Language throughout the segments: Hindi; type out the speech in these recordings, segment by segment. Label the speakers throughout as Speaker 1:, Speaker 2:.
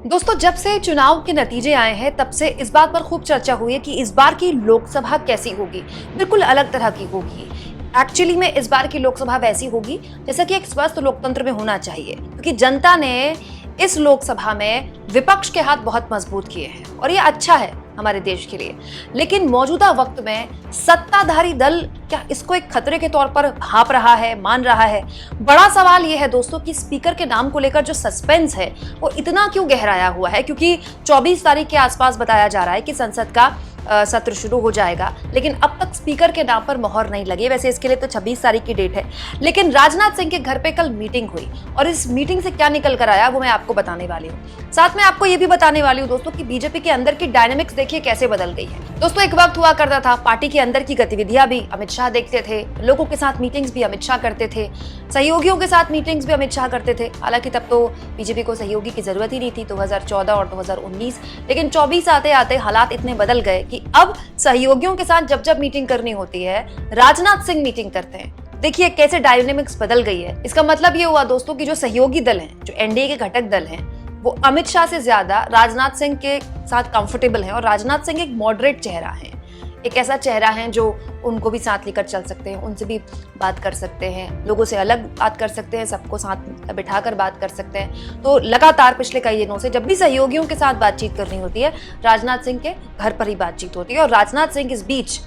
Speaker 1: दोस्तों, जब से चुनाव के नतीजे आए हैं तब से इस बात पर खूब चर्चा हुई है कि इस बार की लोकसभा कैसी होगी। बिल्कुल अलग तरह की होगी। एक्चुअली में इस बार की लोकसभा वैसी होगी जैसा कि एक स्वस्थ लोकतंत्र में होना चाहिए, क्योंकि जनता ने इस लोकसभा में विपक्ष के हाथ बहुत मजबूत किए हैं और ये अच्छा है हमारे देश के लिए। लेकिन मौजूदा वक्त में सत्ताधारी दल क्या इसको एक खतरे के तौर पर भांप रहा है, मान रहा है? बड़ा सवाल ये है दोस्तों कि स्पीकर के नाम को लेकर जो सस्पेंस है वो इतना क्यों गहराया हुआ है, क्योंकि 24 तारीख के आसपास बताया जा रहा है कि संसद का सत्र शुरू हो जाएगा, लेकिन अब तक स्पीकर के नाम पर मोहर नहीं लगी। वैसे इसके लिए तो 26 तारीख की डेट है, लेकिन राजनाथ सिंह के घर पे कल मीटिंग हुई और इस मीटिंग से क्या निकल कर आया वो मैं आपको बताने वाली हूँ। साथ में आपको ये भी बताने वाली हूँ दोस्तों कि बीजेपी के अंदर की डायनेमिक्स देखिए कैसे बदल गई है। दोस्तों, एक वक्त हुआ करता था पार्टी के अंदर की गतिविधियां भी अमित शाह देखते थे, लोगों के साथ मीटिंग्स भी अमित शाह करते थे, सहयोगियों के साथ मीटिंग्स भी अमित शाह करते थे। हालांकि तब तो बीजेपी को सहयोगी की जरूरत ही नहीं थी, 2014 और 2019, लेकिन 24 आते आते हालात इतने बदल गए कि अब सहयोगियों के साथ जब जब मीटिंग करनी होती है राजनाथ सिंह मीटिंग करते हैं। देखिए कैसे डायनेमिक्स बदल गई है। इसका मतलब ये हुआ दोस्तों कि जो सहयोगी दल हैं, जो एनडीए के घटक दल हैं, वो अमित शाह से ज्यादा राजनाथ सिंह के साथ कंफर्टेबल हैं और राजनाथ सिंह एक मॉडरेट चेहरा है, एक ऐसा चेहरा है जो उनको भी साथ लेकर चल सकते हैं, उनसे भी बात कर सकते हैं, लोगों से अलग बात कर सकते हैं, सबको साथ बिठाकर बात कर सकते हैं। तो लगातार पिछले कई दिनों से जब भी सहयोगियों के साथ बातचीत करनी होती है राजनाथ सिंह के घर पर ही बातचीत होती है और राजनाथ सिंह इस बीच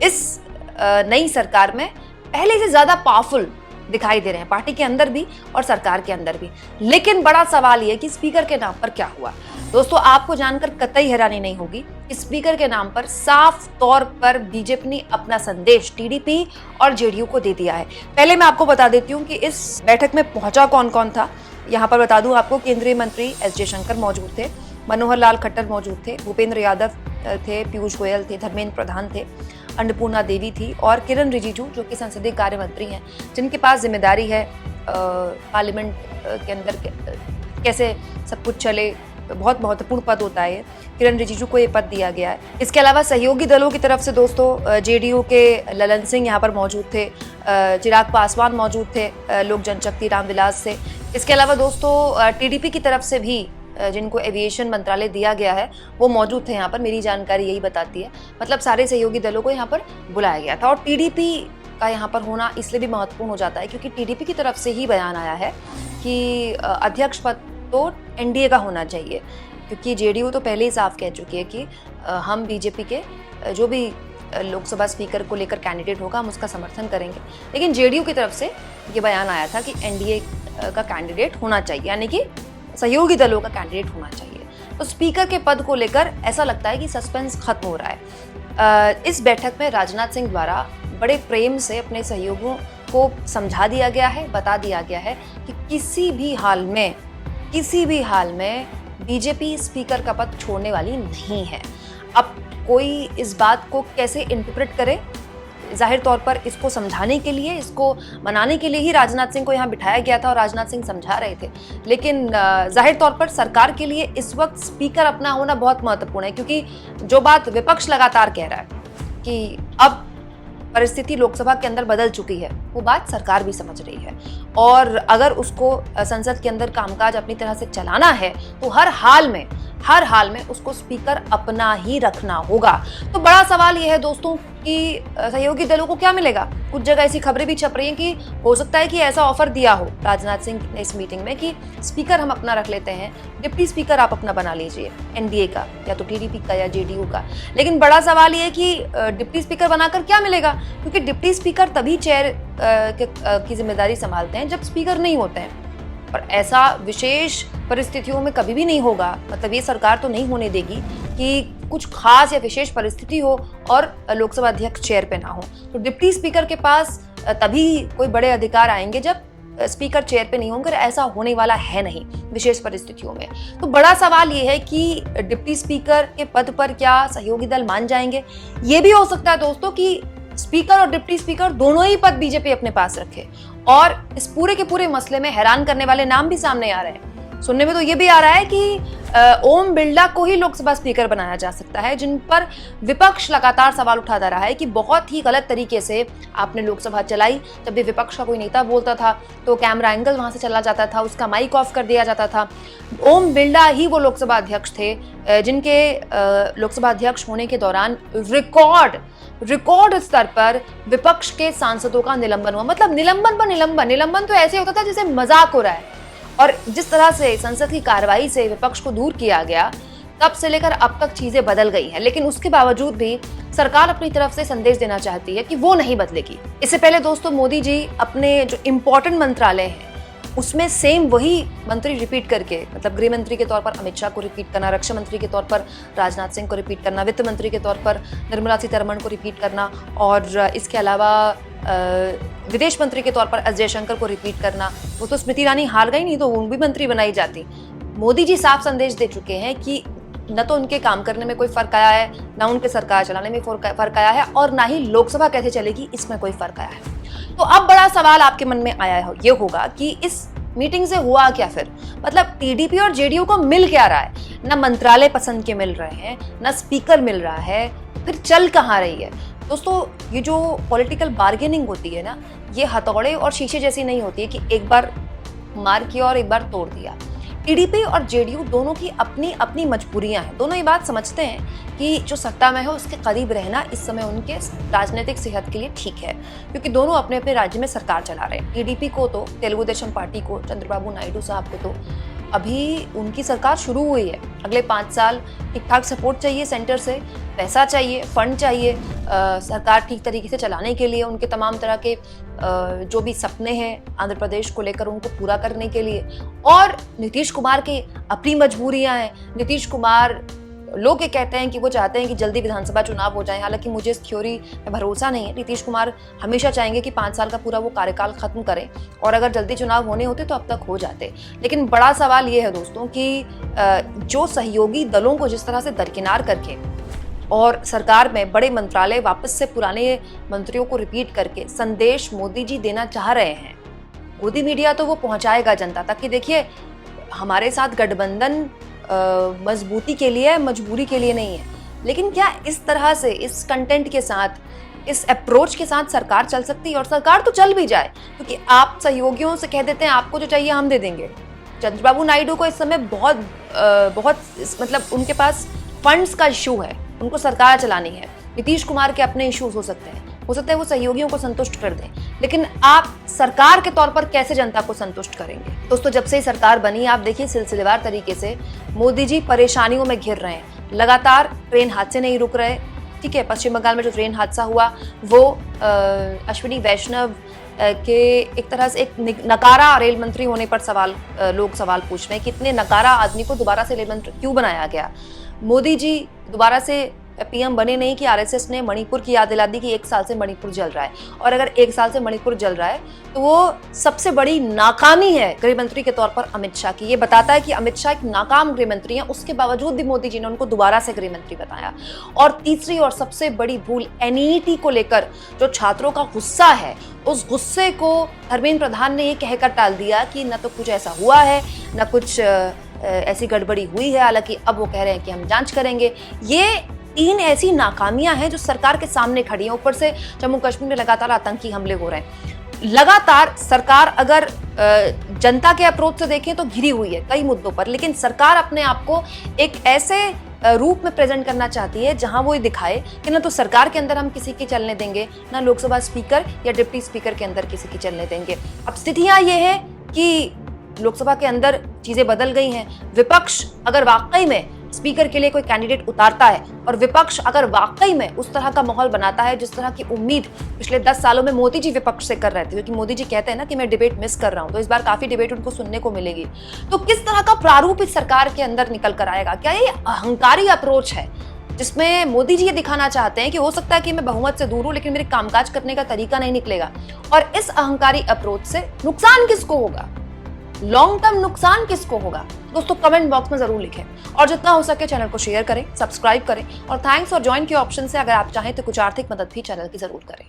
Speaker 1: इस नई सरकार में पहले से ज्यादा पावरफुल दिखाई दे रहे हैं, पार्टी के अंदर भी और सरकार के अंदर भी। लेकिन बड़ा सवाल ये कि स्पीकर के नाम पर क्या हुआ। दोस्तों, आपको जानकर कतई हैरानी नहीं होगी, स्पीकर के नाम पर साफ तौर पर बीजेपी ने अपना संदेश टीडीपी और जेडीयू को दे दिया है। पहले मैं आपको बता देती हूँ कि इस बैठक में पहुंचा कौन कौन था। यहाँ पर बता दूं आपको, केंद्रीय मंत्री एस जयशंकर मौजूद थे, मनोहर लाल खट्टर मौजूद थे, भूपेंद्र यादव थे, पीयूष गोयल थे, धर्मेंद्र प्रधान थे, अन्नपूर्णा देवी थी और किरण रिजिजू जो कि संसदीय कार्य मंत्री हैं, जिनके पास जिम्मेदारी है पार्लियामेंट के अंदर कैसे सब कुछ चले। बहुत महत्वपूर्ण पद होता है ये। किरण रिजिजू को ये पद दिया गया है। इसके अलावा सहयोगी दलों की तरफ से दोस्तों जेडीयू के ललन सिंह यहाँ पर मौजूद थे, चिराग पासवान मौजूद थे लोक जनशक्ति रामविलास से। इसके अलावा दोस्तों टीडीपी की तरफ से भी जिनको एविएशन मंत्रालय दिया गया है वो मौजूद थे यहाँ पर। मेरी जानकारी यही बताती है, मतलब सारे सहयोगी दलों को यहाँ पर बुलाया गया था। और टीडीपी का यहाँ पर होना इसलिए भी महत्वपूर्ण हो जाता है क्योंकि टीडीपी की तरफ से ही बयान आया है कि अध्यक्ष पद तो एनडीए का होना चाहिए, क्योंकि जेडीयू तो पहले ही साफ कह चुकी है कि हम बीजेपी के जो भी लोकसभा स्पीकर को लेकर कैंडिडेट होगा हम उसका समर्थन करेंगे। लेकिन जेडीयू की तरफ से ये बयान आया था कि एनडीए का कैंडिडेट होना चाहिए, यानी कि सहयोगी दलों का कैंडिडेट होना चाहिए। तो स्पीकर के पद को लेकर ऐसा लगता है कि सस्पेंस खत्म हो रहा है। इस बैठक में राजनाथ सिंह द्वारा बड़े प्रेम से अपने सहयोगियों को समझा दिया गया है, बता दिया गया है कि किसी भी हाल में बीजेपी स्पीकर का पद छोड़ने वाली नहीं है। अब कोई इस बात को कैसे इंटरप्रेट करे, जाहिर तौर पर इसको समझाने के लिए, इसको मनाने के लिए ही राजनाथ सिंह को यहाँ बिठाया गया था और राजनाथ सिंह समझा रहे थे। लेकिन जाहिर तौर पर सरकार के लिए इस वक्त स्पीकर अपना होना बहुत महत्वपूर्ण है, क्योंकि जो बात विपक्ष लगातार कह रहा है कि अब परिस्थिति लोकसभा के अंदर बदल चुकी है, वो बात सरकार भी समझ रही है। और अगर उसको संसद के अंदर कामकाज अपनी तरह से चलाना है तो हर हाल में उसको स्पीकर अपना ही रखना होगा। तो बड़ा सवाल यह है दोस्तों कि सहयोगी दलों को क्या मिलेगा। कुछ जगह ऐसी खबरें भी छप रही हैं कि हो सकता है कि ऐसा ऑफर दिया हो राजनाथ सिंह ने इस मीटिंग में कि स्पीकर हम अपना रख लेते हैं, डिप्टी स्पीकर आप अपना बना लीजिए, एनडीए का या तो टीडीपी का या जेडीयू का। लेकिन बड़ा सवाल ये है कि डिप्टी स्पीकर बनाकर क्या मिलेगा, क्योंकि डिप्टी स्पीकर तभी चेयर की जिम्मेदारी संभालते हैं जब स्पीकर नहीं होते हैं, और ऐसा विशेष परिस्थितियों में कभी भी नहीं होगा। मतलब ये सरकार तो नहीं होने देगी कि कुछ खास या विशेष परिस्थिति हो और लोकसभा अध्यक्ष चेयर पे ना हो। तो डिप्टी स्पीकर के पास तभी कोई बड़े अधिकार आएंगे जब स्पीकर चेयर पे नहीं होंगे, ऐसा होने वाला है नहीं विशेष परिस्थितियों में। तो बड़ा सवाल ये है कि डिप्टी स्पीकर के पद पर क्या सहयोगी दल मान जाएंगे। ये भी हो सकता है दोस्तों कि स्पीकर और डिप्टी स्पीकर दोनों ही पद बीजेपी अपने पास रखे। और इस पूरे के पूरे मसले में हैरान करने वाले नाम भी सामने आ रहे हैं। सुनने में तो ये भी आ रहा है कि ओम बिरला को ही लोकसभा स्पीकर बनाया जा सकता है, जिन पर विपक्ष लगातार सवाल उठाता रहा है कि बहुत ही गलत तरीके से आपने लोकसभा चलाई। जब भी विपक्ष का कोई नेता बोलता था तो कैमरा एंगल वहां से चला जाता था, उसका माइक ऑफ कर दिया जाता था। ओम बिरला ही वो लोकसभा अध्यक्ष थे जिनके लोकसभा अध्यक्ष होने के दौरान रिकॉर्ड स्तर पर विपक्ष के सांसदों का निलंबन हुआ। मतलब निलंबन पर निलंबन तो ऐसे होता था जैसे मजाक हो रहा है। और जिस तरह से संसद की कार्रवाई से विपक्ष को दूर किया गया, तब से लेकर अब तक चीजें बदल गई हैं। लेकिन उसके बावजूद भी सरकार अपनी तरफ से संदेश देना चाहती है कि वो नहीं बदलेगी। इससे पहले दोस्तों मोदी जी अपने जो इम्पोर्टेंट मंत्रालय हैं उसमें सेम वही मंत्री रिपीट करके, मतलब गृह मंत्री के तौर पर अमित शाह को रिपीट करना, रक्षा मंत्री के तौर पर राजनाथ सिंह को रिपीट करना, वित्त मंत्री के तौर पर निर्मला सीतारमण को रिपीट करना, और इसके अलावा विदेश मंत्री के तौर पर एस जयशंकर को रिपीट करना। वो तो स्मृति ईरानी हार गई, नहीं तो वो भी मंत्री बनाई जाती। मोदी जी साफ संदेश दे चुके हैं कि न तो उनके काम करने में कोई फर्क आया है, ना उनके सरकार चलाने में फर्क आया है, और ना ही लोकसभा कैसे चलेगी इसमें कोई फर्क आया है। तो अब बड़ा सवाल आपके मन में आया हो ये होगा कि इस मीटिंग से हुआ क्या फिर? मतलब टीडीपी और जेडीयू को मिल क्या रहा है? ना मंत्रालय पसंद के मिल रहे हैं, ना स्पीकर मिल रहा है, फिर चल कहाँ रही है? दोस्तों ये जो पॉलिटिकल बार्गेनिंग होती है ना, ये हथौड़े और शीशे जैसी नहीं होती है कि एक बार मार किया और एक बार तोड़ दिया। टीडीपी और जेडीयू दोनों की अपनी अपनी मजबूरियां हैं। दोनों ये बात समझते हैं कि जो सत्ता में है उसके करीब रहना इस समय उनके राजनीतिक सेहत के लिए ठीक है, क्योंकि दोनों अपने अपने राज्य में सरकार चला रहे हैं। टीडीपी को तो, तेलुगु देशम पार्टी को, चंद्रबाबू नायडू साहब को तो अभी उनकी सरकार शुरू हुई है। अगले 5 साल ठीक ठाक सपोर्ट चाहिए, सेंटर से पैसा चाहिए, फंड चाहिए सरकार ठीक तरीके से चलाने के लिए, उनके तमाम तरह के जो भी सपने हैं आंध्र प्रदेश को लेकर उनको पूरा करने के लिए। और नीतीश कुमार की अपनी मजबूरियां हैं। नीतीश कुमार, लोग ये कहते हैं कि वो चाहते हैं कि जल्दी विधानसभा चुनाव हो जाए, हालांकि मुझे इस थ्योरी में भरोसा नहीं है। नीतीश कुमार हमेशा चाहेंगे कि 5 साल का पूरा वो कार्यकाल खत्म करें, और अगर जल्दी चुनाव होने होते तो अब तक हो जाते। लेकिन बड़ा सवाल ये है दोस्तों कि जो सहयोगी दलों को जिस तरह से दरकिनार करके और सरकार में बड़े मंत्रालय वापस से पुराने मंत्रियों को रिपीट करके संदेश मोदी जी देना चाह रहे हैं, मोदी मीडिया तो वो पहुंचाएगा जनता तक कि देखिए हमारे साथ गठबंधन मजबूती के लिए, मजबूरी के लिए नहीं है। लेकिन क्या इस तरह से, इस कंटेंट के साथ, इस अप्रोच के साथ सरकार चल सकती है? और सरकार तो चल भी जाए, क्योंकि आप सहयोगियों से कह देते हैं आपको जो चाहिए हम दे देंगे। चंद्रबाबू नायडू को इस समय बहुत मतलब उनके पास फंड्स का इशू है, उनको सरकार चलानी है। नीतीश कुमार के अपने इश्यूज हो सकते हैं वो सहयोगियों को संतुष्ट कर दें, लेकिन आप सरकार के तौर पर कैसे जनता को संतुष्ट करेंगे? दोस्तों जब से सरकार बनी आप देखिए सिलसिलेवार तरीके से मोदी जी परेशानियों में घिर रहे हैं। लगातार ट्रेन हादसे नहीं रुक रहे। ठीक है, पश्चिम बंगाल में जो ट्रेन हादसा हुआ वो अश्विनी वैष्णव के एक तरह से एक नकारा रेल मंत्री होने पर लोग सवाल पूछ रहे हैं कि इतने नकारा आदमी को दोबारा से रेल मंत्री क्यों बनाया गया? मोदी जी दोबारा से पीएम बने नहीं कि आरएसएस ने मणिपुर की याद दिला दी कि 1 साल से मणिपुर जल रहा है, और अगर 1 साल से मणिपुर जल रहा है तो वो सबसे बड़ी नाकामी है गृह मंत्री के तौर पर अमित शाह की। ये बताता है कि अमित शाह एक नाकाम गृह मंत्री हैं, उसके बावजूद भी मोदी जी ने उनको दोबारा से गृह मंत्री बताया। और तीसरी और सबसे बड़ी भूल एनईटी को लेकर जो छात्रों का गुस्सा है, उस गुस्से को धर्मेंद्र प्रधान ने ये कहकर टाल दिया कि न तो कुछ ऐसा हुआ है, न कुछ ऐसी गड़बड़ी हुई है। हालांकि अब वो कह रहे हैं कि हम जांच करेंगे। ये 3 ऐसी नाकामियां हैं जो सरकार के सामने खड़ी हैं। ऊपर से जम्मू कश्मीर में लगातार आतंकी हमले हो रहे हैं। लगातार सरकार अगर जनता के अप्रोच से देखें तो घिरी हुई है कई मुद्दों पर, लेकिन सरकार अपने आप को एक ऐसे रूप में प्रेजेंट करना चाहती है जहां वो ये दिखाए कि ना तो सरकार के अंदर हम किसी की चलने देंगे, ना लोकसभा स्पीकर या डिप्टी स्पीकर के अंदर किसी की चलने देंगे। अब स्थितियां ये है कि लोकसभा के अंदर चीजें बदल गई हैं। विपक्ष अगर वाकई में स्पीकर के लिए कोई कैंडिडेट उतारता है, और विपक्ष अगर वाकई में उस तरह का माहौल बनाता है जिस तरह की उम्मीद पिछले 10 सालों में मोदी जी विपक्ष से कर रहे थे, क्योंकि मोदी जी कहते हैं ना कि मैं डिबेट मिस कर रहा हूं, तो इस बार काफी डिबेट उनको सुनने को मिलेगी। तो किस तरह का प्रारूप इस सरकार के अंदर निकल कर आएगा? क्या ये अहंकारी अप्रोच है जिसमें मोदी जी ये दिखाना चाहते हैं कि हो सकता है कि मैं बहुमत से दूर हूं लेकिन मेरे कामकाज करने का तरीका नहीं निकलेगा? और इस अहंकारी अप्रोच से नुकसान किसको होगा, लॉन्ग टर्म नुकसान किसको होगा? दोस्तों कमेंट बॉक्स में जरूर लिखें, और जितना हो सके चैनल को शेयर करें, सब्सक्राइब करें, और थैंक्स और ज्वाइन के ऑप्शन से अगर आप चाहें तो कुछ आर्थिक मदद भी चैनल की जरूर करें।